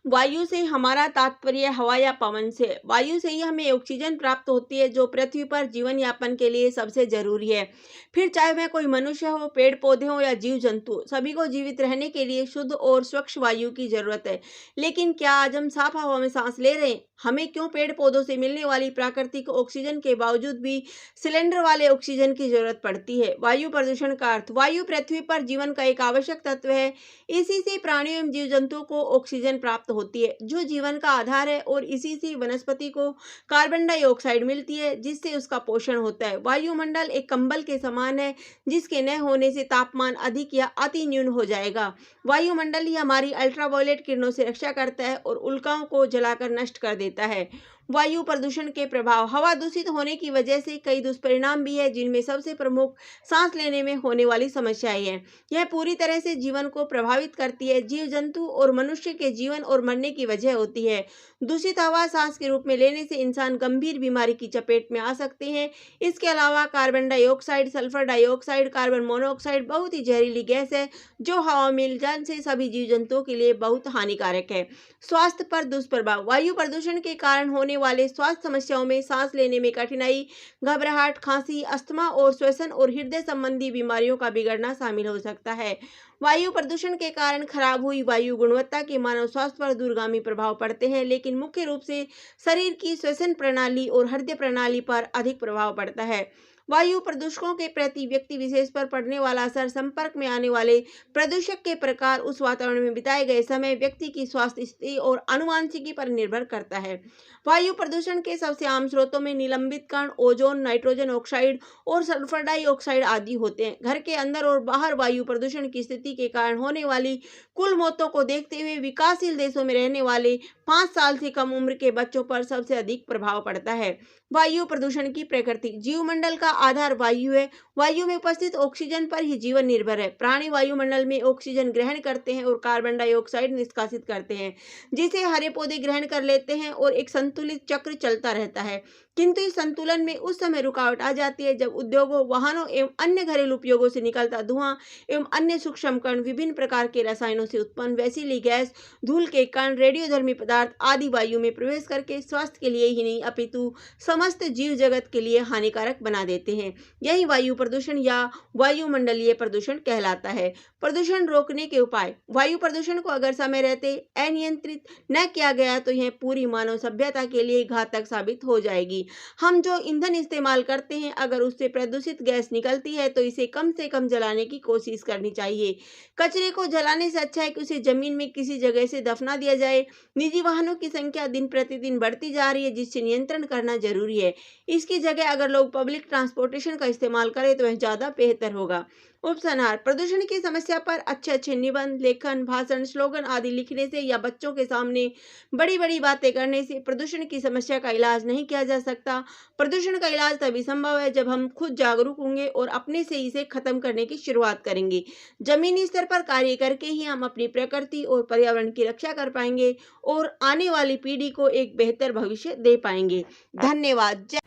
वायु से हमारा तात्पर्य हवा या पवन से। वायु से ही हमें ऑक्सीजन प्राप्त होती है जो पृथ्वी पर जीवन यापन के लिए सबसे जरूरी है। फिर चाहे वह कोई मनुष्य हो, पेड़ पौधे हो या जीव जंतु, सभी को जीवित रहने के लिए शुद्ध और स्वच्छ वायु की जरूरत है। लेकिन क्या आज हम साफ हवा में सांस ले रहे हैं? हमें क्यों पेड़ पौधों से मिलने वाली प्राकृतिक ऑक्सीजन के बावजूद भी सिलेंडर वाले ऑक्सीजन की जरूरत पड़ती है? वायु प्रदूषण का अर्थ। वायु पृथ्वी पर जीवन का एक आवश्यक तत्व है। इसी से प्राणियों एवं जीव जंतुओं को ऑक्सीजन प्राप्त होती है जो जीवन का आधार है, और इसी से वनस्पति को कार्बन डाइऑक्साइड मिलती है जिससे उसका पोषण होता है। वायुमंडल एक कंबल के समान है जिसके न होने से तापमान अधिक या अति न्यून हो जाएगा। वायुमंडल ही हमारी अल्ट्रावायलेट किरणों से रक्षा करता है और उल्काओं को जलाकर नष्ट कर देता है। वायु प्रदूषण के प्रभाव। हवा दूषित होने की वजह से कई दुष्परिणाम भी है, जिनमें सबसे प्रमुख सांस लेने में होने वाली समस्याएं हैं। यह पूरी तरह से जीवन को प्रभावित करती है, जीव जंतु और मनुष्य के जीवन और मरने की वजह होती है। दूषित हवा सांस के रूप में लेने से इंसान गंभीर बीमारी की चपेट में आ सकते हैं। इसके अलावा carbon dioxide, sulphur dioxide, carbon monoxide बहुत ही जहरीली गैस है जो हवा में मिल जाने से सभी जीव जंतुओं के लिए बहुत हानिकारक है। स्वास्थ्य पर दुष्प्रभाव। वायु प्रदूषण के कारण होने वाले स्वास्थ्य समस्याओं में सांस लेने में कठिनाई, घबराहट, खांसी, अस्थमा और श्वसन और हृदय संबंधी बीमारियों का बिगड़ना शामिल हो सकता है। वायु प्रदूषण के कारण खराब हुई वायु गुणवत्ता के मानव स्वास्थ्य पर दूरगामी प्रभाव पड़ते हैं, लेकिन मुख्य रूप से शरीर की श्वसन प्रणाली और हृदय प्रणाली पर अधिक प्रभाव पड़ता है। वायु प्रदूषकों के प्रति व्यक्ति विशेष पर पड़ने वाला असर। संपर्क में आने वाले प्रदूषक के प्रकार, उस वातावरण में बिताए गए समय, व्यक्ति की स्वास्थ्य स्थिति और आनुवंशिकी पर निर्भर करता है। वायु प्रदूषण के सबसे आम स्रोतों में निलंबित कण, ओजोन, नाइट्रोजन ऑक्साइड और सल्फर डाइऑक्साइड आदि होते हैं। घर के अंदर और बाहर वायु प्रदूषण की स्थिति के कारण होने वाली कुल मौतों को देखते हुए विकासशील देशों में रहने वाले 5 साल से कम उम्र के बच्चों पर सबसे अधिक प्रभाव पड़ता है। वायु प्रदूषण की प्रकृति। जीवमंडल का आधार वायु है। वायु में उपस्थित ऑक्सीजन पर ही जीवन निर्भर है। प्राणी वायुमंडल में ऑक्सीजन ग्रहण करते हैं और कार्बन डाइऑक्साइड निष्कासित करते हैं, जिसे हरे पौधे ग्रहण कर लेते हैं और एक संतुलित चक्र चलता रहता है। किंतु इस संतुलन में उस समय रुकावट आ जाती है जब उद्योगों, वाहनों एवं अन्य घरेलू उपयोगों से निकलता धुआं एवं अन्य सूक्ष्म कण, विभिन्न प्रकार के रसायनों से उत्पन्न वैसीली गैस, धूल के कण, रेडियोधर्मी पदार्थ आदि वायु में प्रवेश करके स्वास्थ्य के लिए ही नहीं अपितु समस्त जीव जगत के लिए हानिकारक बना देते हैं। यही वायु प्रदूषण या वायुमंडलीय प्रदूषण कहलाता है। प्रदूषण रोकने के उपाय। वायु प्रदूषण को अगर समय रहते अनियंत्रित न किया गया तो यह पूरी मानव सभ्यता के लिए घातक साबित हो जाएगी। हम जो ईंधन इस्तेमाल करते हैं, अगर उससे प्रदूषित गैस निकलती है तो इसे कम से कम जलाने की कोशिश करनी चाहिए। कचरे को जलाने से अच्छा है कि उसे जमीन में किसी जगह से दफना दिया जाए। निजी वाहनों की संख्या दिन प्रतिदिन बढ़ती जा रही है, जिससे नियंत्रण करना जरूरी है। इसकी जगह अगर लोग पब्लिक ट्रांसपोर्टेशन का इस्तेमाल करें तो वह ज्यादा बेहतर होगा। उपसंहार। प्रदूषण की समस्या पर अच्छे अच्छे निबंध, लेखन, भाषण, स्लोगन आदि लिखने से या बच्चों के सामने बड़ी बड़ी बातें करने से प्रदूषण की समस्या का इलाज नहीं किया जा सकता। प्रदूषण का इलाज तभी संभव है जब हम खुद जागरूक होंगे और अपने से इसे खत्म करने की शुरुआत करेंगे। जमीनी स्तर पर कार्य करके ही हम अपनी प्रकृति और पर्यावरण की रक्षा कर पाएंगे और आने वाली पीढ़ी को एक बेहतर भविष्य दे पाएंगे। धन्यवाद।